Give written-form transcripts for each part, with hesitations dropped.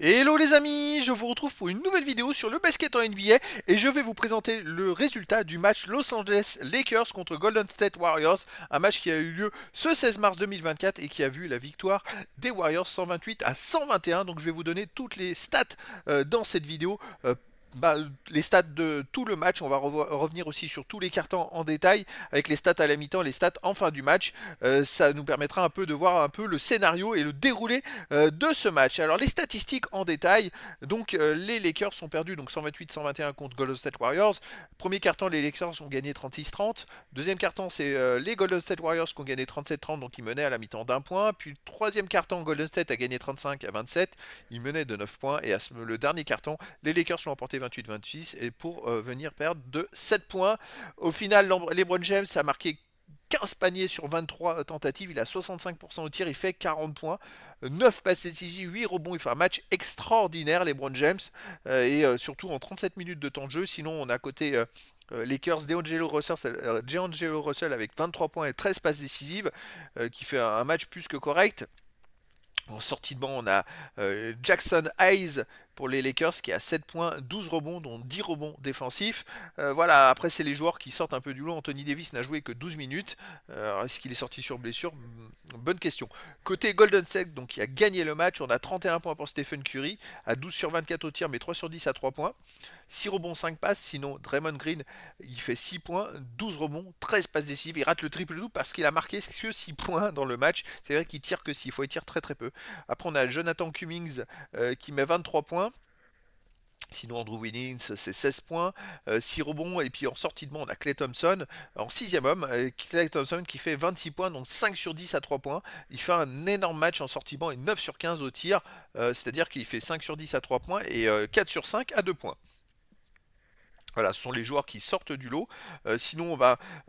Hello les amis, je vous retrouve pour une nouvelle vidéo sur le basket en NBA et je vais vous présenter le résultat du match Los Angeles Lakers contre Golden State Warriors, un match qui a eu lieu ce 16 mars 2024 et qui a vu la victoire des Warriors 128 à 121. Donc je vais vous donner toutes les stats dans cette vidéo. Les stats de tout le match, on va revenir aussi sur tous les cartons en détail avec les stats à la mi-temps, les stats en fin du match. Ça nous permettra un peu de voir un peu le scénario et le déroulé de ce match. Alors les statistiques en détail, donc les Lakers sont perdus donc 128-121 contre Golden State Warriors. Premier carton, les Lakers ont gagné 36-30. Deuxième carton, c'est les Golden State Warriors qui ont gagné 37-30, donc ils menaient à la mi-temps d'un point. Puis troisième carton, Golden State a gagné 35-27, ils menaient de 9 points. Et le dernier carton, les Lakers l'ont emporté 28-26 et pour venir perdre de 7 points. Au final, LeBron James a marqué 15 paniers sur 23 tentatives, il a 65% au tir, il fait 40 points, 9 passes décisives, 8 rebonds, il fait un match extraordinaire, LeBron James, et surtout en 37 minutes de temps de jeu. Sinon, on a à côté Lakers, D'Angelo Russell avec 23 points et 13 passes décisives, qui fait un match plus que correct. En sortie de banc, on a Jackson Hayes pour les Lakers qui a 7 points, 12 rebonds, dont 10 rebonds défensifs. Voilà, après c'est les joueurs qui sortent un peu du lot. Anthony Davis n'a joué que 12 minutes. Est-ce qu'il est sorti sur blessure? Bonne question. Côté Golden State, donc qui a gagné le match, on a 31 points pour Stephen Curry, à 12 sur 24 au tir, mais 3 sur 10 à 3 points. 6 rebonds, 5 passes. Sinon, Draymond Green, il fait 6 points, 12 rebonds, 13 passes décisives. Il rate le triple-double parce qu'il a marqué que 6 points dans le match. C'est vrai qu'il tire que 6 fois, il tire très très peu. Après, on a Jonathan Cummings qui met 23 points. Sinon, Andrew Wiggins, c'est 16 points, 6 rebonds. Et puis en sortie de banc, on a Klay Thompson en sixième homme. Klay Thompson qui fait 26 points, donc 5 sur 10 à 3 points. Il fait un énorme match en sortie de banc et 9 sur 15 au tir. C'est-à-dire qu'il fait 5 sur 10 à 3 points et 4 sur 5 à 2 points. Voilà, ce sont les joueurs qui sortent du lot. Sinon,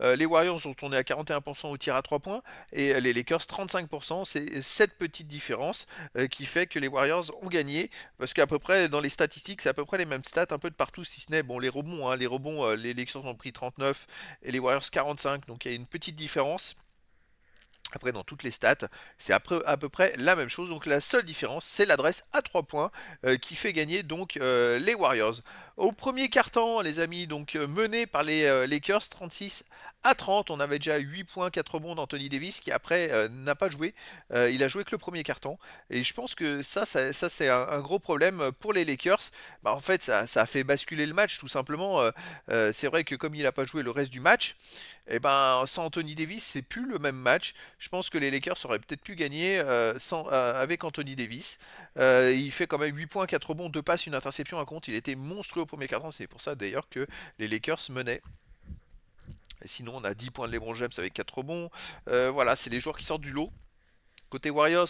les Warriors sont tournés à 41% au tir à 3 points et les Lakers 35%. C'est cette petite différence qui fait que les Warriors ont gagné. Parce qu'à peu près, dans les statistiques, c'est à peu près les mêmes stats, un peu de partout, si ce n'est bon, les rebonds. Les rebonds, les Lakers ont pris 39 et les Warriors 45. Donc il y a une petite différence. Après, dans toutes les stats, c'est à peu près la même chose. Donc la seule différence, c'est l'adresse à 3 points qui fait gagner donc les Warriors. Au premier quart-temps, les amis, donc mené par les Lakers 36 à 30. On avait déjà 8 points, 4 rebonds d'Anthony Davis qui après n'a pas joué. Il a joué que le premier quart-temps. Et je pense que ça c'est un gros problème pour les Lakers. En fait, ça a fait basculer le match tout simplement. C'est vrai que comme il n'a pas joué le reste du match, et ben sans Anthony Davis, c'est plus le même match. Je pense que les Lakers auraient peut-être pu gagner avec Anthony Davis. Il fait quand même 8 points, 4 rebonds, 2 passes, une interception à compte. Il était monstrueux au premier quart-temps. C'est pour ça d'ailleurs que les Lakers menaient. Et sinon, on a 10 points de LeBron James avec 4 rebonds. Voilà, c'est les joueurs qui sortent du lot. Côté Warriors,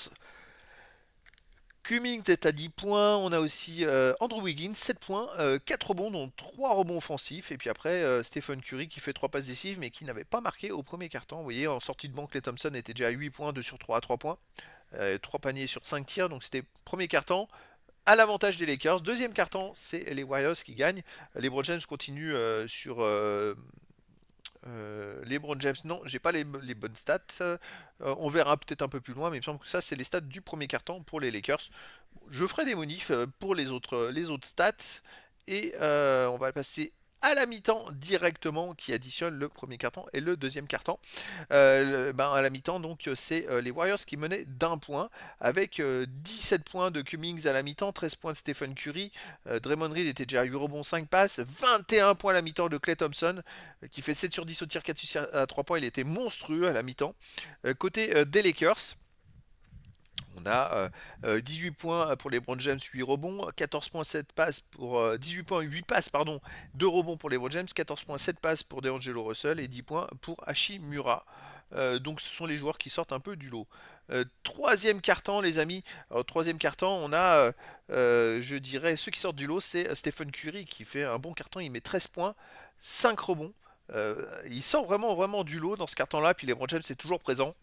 Cummings est à 10 points. On a aussi Andrew Wiggins, 7 points, 4 rebonds, dont 3 rebonds offensifs. Et puis après, Stephen Curry qui fait 3 passes décisives, mais qui n'avait pas marqué au premier quart-temps. Vous voyez, en sortie de banc, Klay Thompson était déjà à 8 points, 2 sur 3 à 3 points. 3 paniers sur 5 tirs. Donc c'était premier quart-temps à l'avantage des Lakers. Deuxième quart-temps, c'est les Warriors qui gagnent. LeBron James continue sur LeBron James, non, j'ai pas les bonnes stats. On verra peut-être un peu plus loin, mais il me semble que ça, c'est les stats du premier quart-temps pour les Lakers. Je ferai des modifs pour les autres stats. Et on va passer à la mi-temps directement qui additionne le premier quart-temps et le deuxième quart-temps. À la mi-temps, donc c'est les Warriors qui menaient d'un point avec 17 points de Cummings à la mi-temps, 13 points de Stephen Curry. Draymond Green était déjà à 8 rebonds, 5 passes, 21 points à la mi-temps de Klay Thompson qui fait 7 sur 10 au tir, 4 sur 6 à 3 points. Il était monstrueux à la mi-temps. Côté des Lakers, on a 18 points pour les LeBron James, 8 rebonds, 14 points, 7 passes pour 18 points, 8 passes, pardon, 2 rebonds pour les LeBron James, 14 points, 7 passes pour D'Angelo Russell et 10 points pour Hachimura. Donc ce sont les joueurs qui sortent un peu du lot. Troisième carton, les amis. Troisième carton, on a, je dirais, ceux qui sortent du lot, c'est Stephen Curry qui fait un bon carton. Il met 13 points, 5 rebonds. Il sort vraiment, vraiment du lot dans ce carton-là. Puis les LeBron James c'est toujours présent.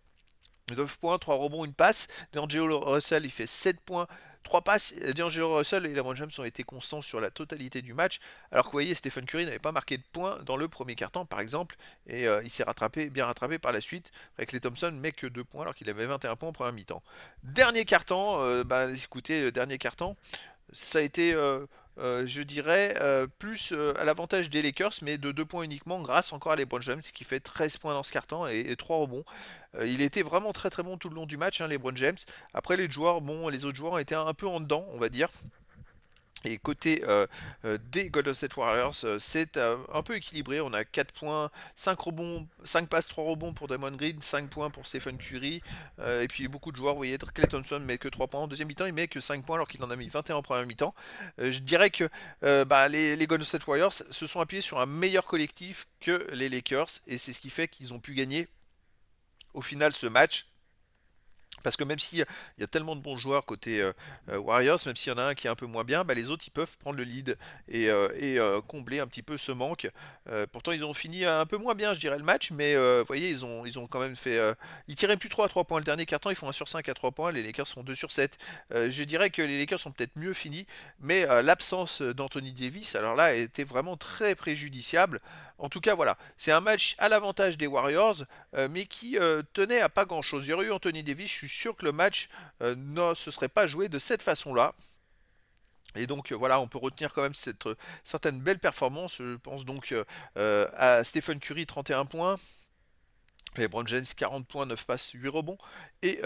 9 points, 3 rebonds, une passe. D'Angelo Russell, il fait 7 points, 3 passes. D'Angelo Russell et LeBron James ont été constants sur la totalité du match. Alors que vous voyez, Stephen Curry n'avait pas marqué de points dans le premier quart-temps, par exemple. Et il s'est bien rattrapé par la suite. Klay Thompson met que 2 points alors qu'il avait 21 points en première mi-temps. Dernier quart-temps, écoutez, le dernier quart-temps, ça a été, je dirais, plus à l'avantage des Lakers, mais de 2 points uniquement, grâce encore à LeBron James, qui fait 13 points dans ce carton et 3 rebonds. Il était vraiment très très bon tout le long du match, hein, LeBron James. Après, les autres joueurs ont été un peu en dedans, on va dire. Et côté des Golden State Warriors, c'est un peu équilibré. On a 4 points, 5 rebonds, 5 passes, 3 rebonds pour Draymond Green, 5 points pour Stephen Curry. Et puis beaucoup de joueurs, vous voyez, Klay Thompson met que 3 points en deuxième mi-temps, il met que 5 points alors qu'il en a mis 21 en première mi-temps. Je dirais que les Golden State Warriors se sont appuyés sur un meilleur collectif que les Lakers. Et c'est ce qui fait qu'ils ont pu gagner au final ce match. Parce que même s'il y a tellement de bons joueurs côté Warriors, même s'il y en a un qui est un peu moins bien, bah, les autres ils peuvent prendre le lead et combler un petit peu ce manque. Pourtant ils ont fini un peu moins bien, je dirais, le match, mais vous voyez, ils ont quand même fait. Ils tiraient plus trop à 3 points. Le dernier quart-temps, ils font 1 sur 5 à 3 points, les Lakers sont 2 sur 7. Je dirais que les Lakers sont peut-être mieux finis, mais l'absence d'Anthony Davis, alors là, a été vraiment très préjudiciable. En tout cas, voilà, c'est un match à l'avantage des Warriors, mais qui tenait à pas grand-chose. Il y aurait eu Anthony Davis, je suis sûr que le match ne se serait pas joué de cette façon-là. Et donc voilà, on peut retenir quand même cette certaine belle performance. Je pense donc à Stephen Curry, 31 points. LeBron James, 40 points, 9 passes, 8 rebonds. Et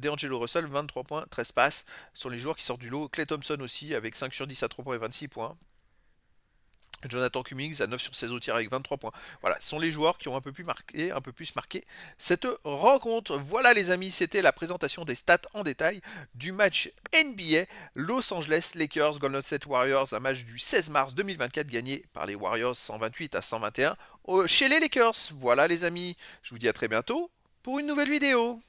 D'Angelo Russell, 23 points, 13 passes. Ce sont les joueurs qui sortent du lot. Klay Thompson aussi, avec 5 sur 10 à 3 points et 26 points. Jonathan Cummings à 9 sur 16 au tir avec 23 points. Voilà, ce sont les joueurs qui ont un peu plus marqué cette rencontre. Voilà les amis, c'était la présentation des stats en détail du match NBA Los Angeles Lakers Golden State Warriors, un match du 16 mars 2024 gagné par les Warriors 128 à 121 chez les Lakers. Voilà les amis, je vous dis à très bientôt pour une nouvelle vidéo.